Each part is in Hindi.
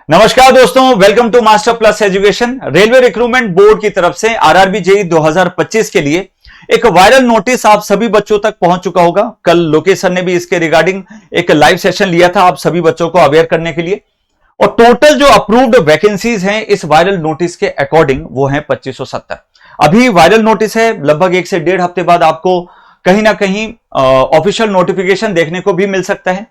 नमस्कार दोस्तों, welcome to Master Plus Education. Railway recruitment board की तरफ से आरआरबी जेईई 2025 के लिए एक वायरल नोटिस आप सभी बच्चों तक पहुंच चुका होगा। कल लोकेश सर ने भी इसके रिगार्डिंग एक लाइव सेशन लिया था आप सभी बच्चों को अवेयर करने के लिए। और टोटल जो अप्रूव्ड वैकेंसीज हैं इस वायरल नोटिस के अकॉर्डिंग वो हैं 2570। अभी वायरल नोटिस है, लगभग 1 से 1.5 हफ्ते बाद आपको कहीं ना कहीं ऑफिशियल नोटिफिकेशन देखने को भी मिल सकता है।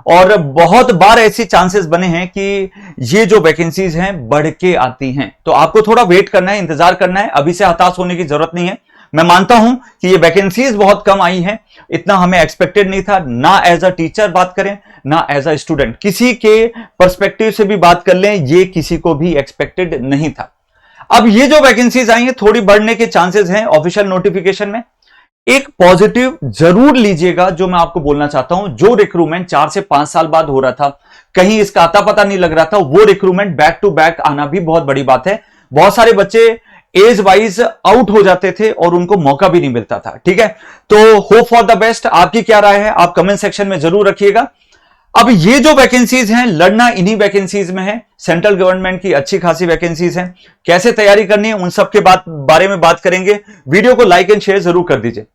और बहुत बार ऐसी चांसेस बने हैं कि ये जो वैकेंसीज हैं बढ़ के आती हैं, तो आपको थोड़ा वेट करना है, इंतजार करना है। अभी से हताश होने की जरूरत नहीं है। मैं मानता हूं कि ये वैकेंसीज बहुत कम आई हैं, इतना हमें एक्सपेक्टेड नहीं था। ना एज अ टीचर बात करें, ना एज अ स्टूडेंट, किसी के पर्सपेक्टिव से भी बात कर लें, ये किसी को भी एक्सपेक्टेड नहीं था। अब ये जो वैकेंसीज आई हैं थोड़ी बढ़ने के चांसेस हैं ऑफिशियल नोटिफिकेशन में। एक पॉजिटिव जरूर लीजिएगा जो मैं आपको बोलना चाहता हूं, जो रिक्रूटमेंट 4 से 5 साल बाद हो रहा था, कहीं इसका आता पता नहीं लग रहा था, वो रिक्रूटमेंट बैक टू बैक आना भी बहुत बड़ी बात है। बहुत सारे बच्चे एज वाइज आउट हो जाते थे और उनको मौका भी नहीं मिलता था। ठीक है, तो होप फॉर द बेस्ट। आपकी क्या राय है आप कमेंट सेक्शन में जरूर रखिएगा। अब ये जो वैकेंसीज हैं, लड़ना इन्हीं वैकेंसीज में है। सेंट्रल गवर्नमेंट की अच्छी खासी वैकेंसीज हैं। कैसे तैयारी करनी है उन सब के बारे में बात करेंगे। वीडियो को लाइक एंड शेयर जरूर कर दीजिए।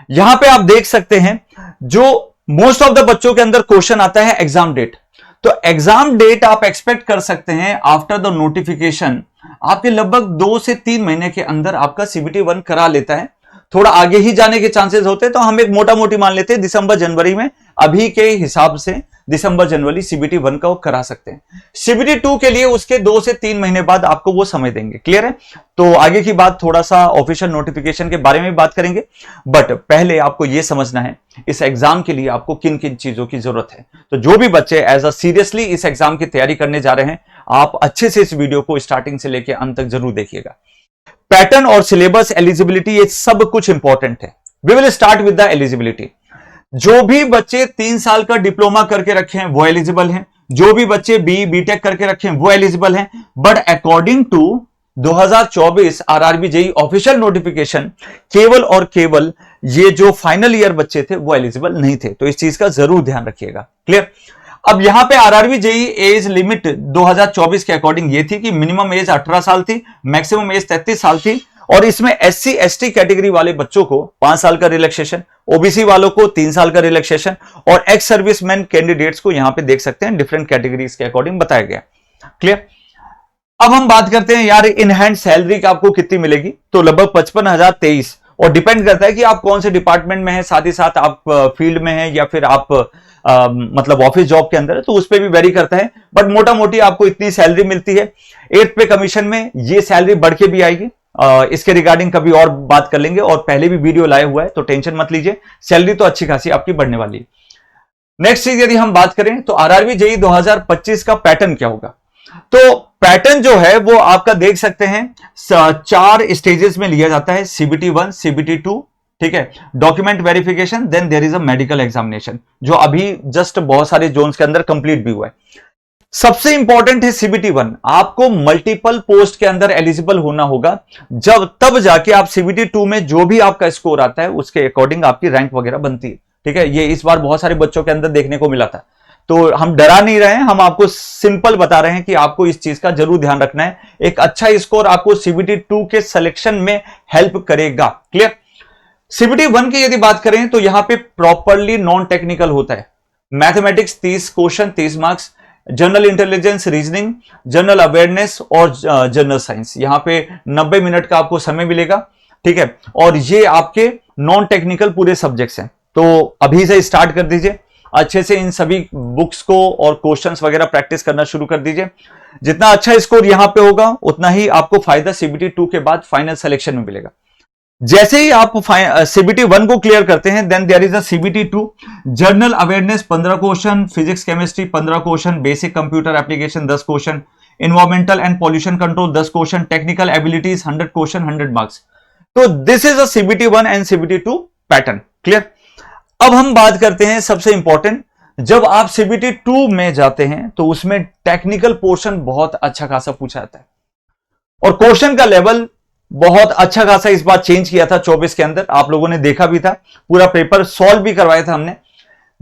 यहां पे आप देख सकते हैं जो मोस्ट ऑफ द बच्चों के अंदर क्वेश्चन आता है एग्जाम डेट। तो एग्जाम डेट आप एक्सपेक्ट कर सकते हैं आफ्टर द नोटिफिकेशन, आपके लगभग 2 से 3 महीने के अंदर आपका सीबीटी 1 करा लेता है। थोड़ा आगे ही जाने के चांसेस होते हैं, तो हम एक मोटा मोटी मान लेते हैं दिसंबर जनवरी में, अभी के हिसाब से दिसंबर जनवरी सीबीटी 1 का वो करा सकते हैं। सीबीटी 2 के लिए उसके 2 से 3 महीने बाद आपको वो समय देंगे। क्लियर है? तो आगे की बात थोड़ा सा ऑफिशियल नोटिफिकेशन के बारे में बात करेंगे, बट पहले आपको यह समझना है इस एग्जाम के लिए आपको किन किन चीजों की जरूरत है। तो जो भी बच्चे एज अ सीरियसली इस एग्जाम की तैयारी करने जा रहे हैं, आप अच्छे से इस वीडियो को स्टार्टिंग से लेकर अंत तक जरूर देखिएगा। पैटर्न और सिलेबस, एलिजिबिलिटी, ये सब कुछ इंपॉर्टेंट है। We will start with the eligibility. जो भी बच्चे 3 साल का डिप्लोमा करके रखे हैं वो एलिजिबल हैं। जो भी बच्चे बीटेक करके रखे हैं वो एलिजिबल हैं। But according to 2024 RRB JEE official notification, केवल और केवल ये जो फाइनल ईयर बच्चे थे वो एलिजिबल नहीं थे। तो इस चीज का जरूर ध्यान रखिएगा। क्लियर? अब यहां पे आरआरबी जेईई एज लिमिट 2024 के अकॉर्डिंग ये थी कि मिनिमम एज 18 साल थी, मैक्सिमम एज 33 साल थी। और इसमें एससी एसटी कैटेगरी वाले बच्चों को 5 साल का रिलैक्सेशन, ओबीसी वालों को 3 साल का रिलैक्सेशन, और एक्स सर्विसमैन कैंडिडेट्स को यहां पे देख सकते हैं डिफरेंट कैटेगरीज के अकॉर्डिंग बताया गया। क्लियर? अब हम बात करते हैं यार इन हैंड सैलरी का आपको कितनी मिलेगी। तो लगभग 55,023, और डिपेंड करता है कि आप कौन से डिपार्टमेंट में हैं, साथ ही साथ आप फील्ड में हैं या फिर आप मतलब ऑफिस जॉब के अंदर है, तो उस पर भी वेरी करता है। बट मोटा मोटी आपको इतनी सैलरी मिलती है। 8th पे कमीशन में ये सैलरी बढ़ के भी आएगी। इसके रिगार्डिंग कभी और बात कर लेंगे, और पहले भी वीडियो लाया हुआ है, तो टेंशन मत लीजिए, सैलरी तो अच्छी खासी आपकी बढ़ने वाली है। नेक्स्ट चीज यदि हम बात करें तो आरआरबी जेईई 2025 का पैटर्न क्या होगा। तो पैटर्न जो है वो आपका देख सकते हैं 4 स्टेजेस में लिया जाता है। सीबीटी 1, सीबीटी 2, ठीक है, document verification, then there is a medical examination, जो अभी जस्ट बहुत सारे जोन्स के अंदर कंप्लीट भी हुआ है। सबसे इंपॉर्टेंट है सीबीटी 1। आपको मल्टीपल पोस्ट के अंदर एलिजिबल होना होगा, जब तब जाके आप सीबीटी 2 में जो भी आपका स्कोर आता है उसके अकॉर्डिंग आपकी रैंक वगैरह बनती है। ठीक है, ये इस बार बहुत सारे बच्चों के अंदर देखने को मिला था। तो हम डरा नहीं रहे हैं, हम आपको सिंपल बता रहे हैं कि आपको इस चीज का जरूर ध्यान रखना है। एक अच्छा स्कोर आपको सीबीटी 2 के सिलेक्शन में हेल्प करेगा। क्लियर? सीबीटी 1 की यदि बात करें तो यहां पे प्रॉपरली नॉन टेक्निकल होता है। Mathematics 30 question, 30 marks, general intelligence, reasoning, general awareness और जनरल साइंस, यहां पे 90 मिनट का आपको समय मिलेगा। ठीक है, और ये आपके नॉन टेक्निकल पूरे सब्जेक्ट्स हैं। तो अभी से स्टार्ट कर दीजिए, अच्छे से इन सभी बुक्स को और क्वेश्चंस वगैरह प्रैक्टिस करना शुरू कर दीजिए। जितना अच्छा स्कोर यहां पे होगा उतना ही आपको फायदा सीबीटी 2 के बाद फाइनल सिलेक्शन में मिलेगा। जैसे ही आप सीबीटी 1 को क्लियर करते हैं, then there is a CBT 2। General awareness 15 question, physics chemistry 15 question, basic computer application 10 question, environmental and pollution control 10 question, technical abilities 100 question, 100 marks. तो this is a CBT 1 and CBT 2 pattern. Clear? अब हम बात करते हैं सबसे इंपॉर्टेंट, जब आप सीबीटी 2 में जाते हैं तो उसमें टेक्निकल पोर्शन बहुत अच्छा खासा पूछा जाता है, और क्वेश्चन का लेवल बहुत अच्छा खासा इस बार चेंज किया था 24 के अंदर। आप लोगों ने देखा भी था, पूरा पेपर सॉल्व भी करवाया था हमने।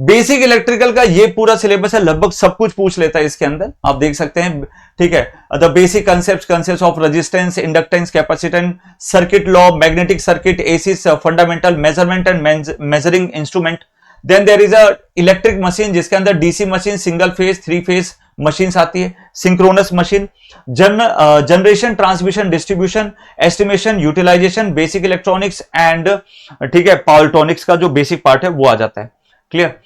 बेसिक इलेक्ट्रिकल का ये पूरा सिलेबस है, लगभग सब कुछ पूछ लेता है इसके अंदर, आप देख सकते हैं। ठीक है, the basic concept of resistance, inductance, capacitance, circuit law, magnetic circuit, ACs, fundamental measurement and measuring instrument. Then there is a electric machine जिसके अंदर DC machine, single phase, 3 phase machines आती है, synchronous machine, generation, transmission, distribution, estimation, utilisation, basic electronics and ठीक है पावर इलेक्ट्रॉनिक्स का जो बेसिक पार्ट है वो आ जाता है। क्लियर।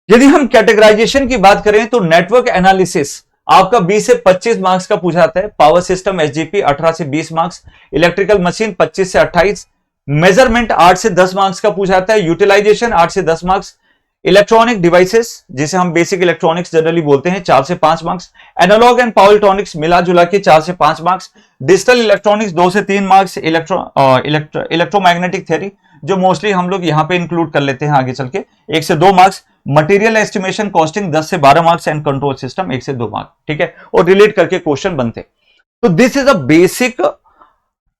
यदि हम कैटेगराइजेशन की बात करें तो नेटवर्क एनालिसिस आपका 20 से 25 मार्क्स का पूछा जाता है, पावर सिस्टम एसजीपी 18 से 20 मार्क्स, इलेक्ट्रिकल मशीन 25 से 28, मेजरमेंट 8 से 10 मार्क्स का पूछा जाता है, यूटिलाइजेशन 8 से 10 मार्क्स, इलेक्ट्रॉनिक डिवाइसेस जिसे हम बेसिक इलेक्ट्रॉनिक्स जनरली बोलते हैं 4 से 5 marks, analogue and power electronics मिला जुला के 4 से 5 मार्क्स, डिजिटल इलेक्ट्रॉनिक्स 2 से 3 मार्क्स, इलेक्ट्रोमैग्नेटिक थ्योरी जो मोस्टली हम लोग यहां पे इंक्लूड कर लेते हैं आगे चल के 1 से 2 मार्क्स, मटेरियल एस्टिमेशन कॉस्टिंग 10 से 12 मार्क्स एंड कंट्रोल सिस्टम 1 से 2 मार्क्स। ठीक है, और रिलेट करके क्वेश्चन बनते। तो this is a basic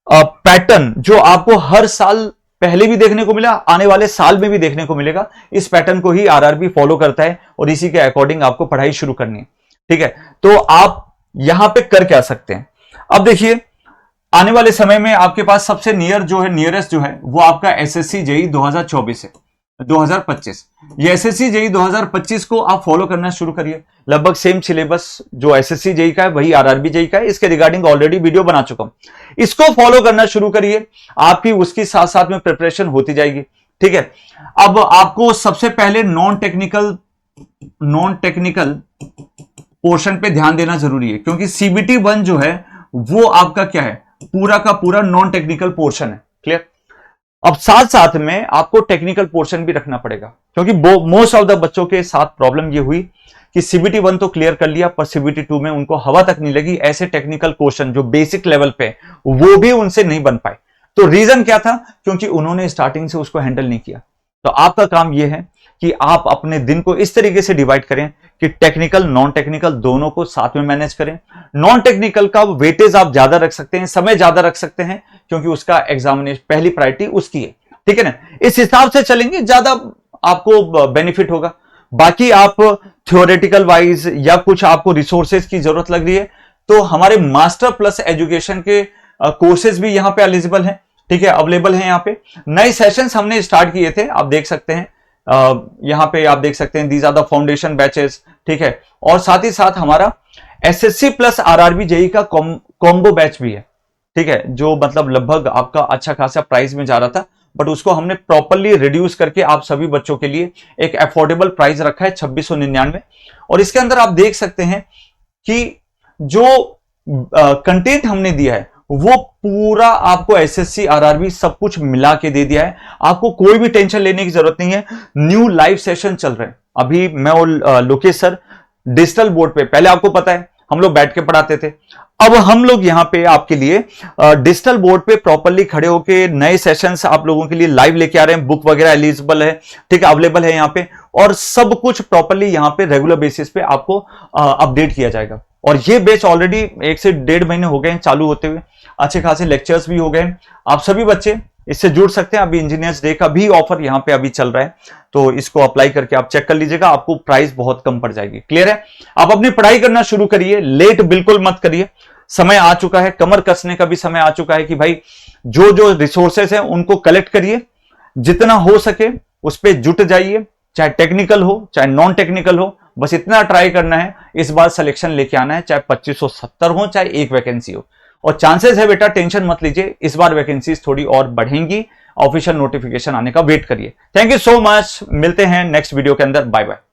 pattern जो आपको हर साल पहले भी देखने को मिला, आने वाले साल में भी देखने को मिलेगा। इस पैटर्न को ही आरआरबी फॉलो करता है और इसी के अकॉर्डिंग आपको पढ़ाई शुरू करनी है। ठीक है, तो आप यहां पे कर क्या सकते हैं, अब देखिए आने वाले समय में आपके पास सबसे नियरेस्ट जो है वो आपका एसएससी जेई 2024 है, 2025। ये एसएससी जेई 2025 को आप फॉलो करना शुरू करिए। लगभग सेम सिलेबस जो एसएससी जेई का है वही आरआरबी जेई का है, इसके रिगार्डिंग ऑलरेडी वीडियो बना चुका हूं, इसको फॉलो करना शुरू करिए, आपकी उसकी साथ साथ में प्रिपरेशन होती जाएगी। ठीक है, अब आपको सबसे पहले नॉन टेक्निकल पोर्शन पे ध्यान देना जरूरी है, क्योंकि सीबीटी 1 जो है वो आपका क्या है, पूरा का पूरा नॉन टेक्निकल पोर्शन है। क्लियर। अब साथ साथ में आपको टेक्निकल पोर्शन भी रखना पड़ेगा, क्योंकि मोस्ट ऑफ द बच्चों के साथ प्रॉब्लम ये हुई कि सीबीटी 1 तो क्लियर कर लिया पर सीबीटी 2 में उनको हवा तक नहीं लगी, ऐसे टेक्निकल क्वेश्चन जो बेसिक लेवल पे वो भी उनसे नहीं बन पाए। तो रीजन क्या था, क्योंकि उन्होंने स्टार्टिंग से उसको हैंडल नहीं किया। तो आपका काम यह है कि आप अपने दिन को इस तरीके से डिवाइड करें कि टेक्निकल नॉन टेक्निकल दोनों को साथ में मैनेज करें। नॉन टेक्निकल का वेटेज आप ज्यादा रख सकते हैं, समय ज्यादा रख सकते हैं, क्योंकि उसका एग्जामिनेशन पहली प्रायोरिटी उसकी है। ठीक है ना, इस हिसाब से चलेंगे ज्यादा आपको बेनिफिट होगा। बाकी आप थ्योरेटिकल वाइज या कुछ आपको रिसोर्सेज की जरूरत लग रही है तो हमारे मास्टर प्लस एजुकेशन के कोर्सेज भी यहां पे एलिजिबल हैं। ठीक है, अवेलेबल है। यहाँ पे नए सेशंस हमने स्टार्ट किए थे, आप देख सकते हैं यहां पे आप देख सकते हैं these are the foundation batches. ठीक है, और साथ ही साथ हमारा एसएससी प्लस आरआरबी जेई का कॉम्बो बैच भी है। ठीक है, जो मतलब लगभग आपका अच्छा खासा प्राइस में जा रहा था, बट उसको हमने प्रॉपरली रिड्यूस करके आप सभी बच्चों के लिए एक अफोर्डेबल प्राइस रखा है 2699। और इसके अंदर आप देख सकते हैं कि जो कंटेंट हमने दिया है वो पूरा आपको एसएससी आरआरबी सब कुछ मिला के दे दिया है। आपको कोई भी टेंशन लेने की जरूरत नहीं है। न्यू लाइव सेशन चल रहे हैं अभी, मैं और लोकेश सर डिजिटल बोर्ड पे, पहले आपको पता है हम लोग बैठ के पढ़ाते थे, अब हम लोग यहां पे आपके लिए डिजिटल बोर्ड पे प्रॉपरली खड़े होके नए सेशंस आप लोगों के लिए लाइव लेके आ रहे हैं। बुक वगैरह एलिजिबल है, ठीक है, अवेलेबल है यहां पे, और सब कुछ प्रॉपरली यहां पे रेगुलर बेसिस पे आपको अपडेट किया जाएगा। और ये बैच ऑलरेडी 1 से 1.5 महीने हो गए हैं चालू होते हुए, अच्छे खासे लेक्चर्स भी हो गए। आप सभी बच्चे इससे जुड़ सकते हैं। अभी इंजीनियर्स डे का भी ऑफर यहां पे अभी चल रहा है, तो इसको अप्लाई करके आप चेक कर लीजिएगा, आपको प्राइस बहुत कम पड़ जाएगी। क्लियर है, आप अपनी पढ़ाई करना शुरू करिए, लेट बिल्कुल मत करिए। समय आ चुका है, कमर कसने का भी समय आ चुका है कि भाई जो जो रिसोर्सेस हैं उनको कलेक्ट करिए, जितना हो सके उस पर जुट जाइए, चाहे टेक्निकल हो चाहे नॉन टेक्निकल हो, बस इतना ट्राई करना है। इस बार सिलेक्शन लेके आना है, चाहे 2570 हो चाहे एक वैकेंसी हो। और चांसेस है बेटा, टेंशन मत लीजिए, इस बार वैकेंसीज थोड़ी और बढ़ेंगी। ऑफिशियल नोटिफिकेशन आने का वेट करिए। थैंक यू सो मच, मिलते हैं नेक्स्ट वीडियो के अंदर। Bye bye.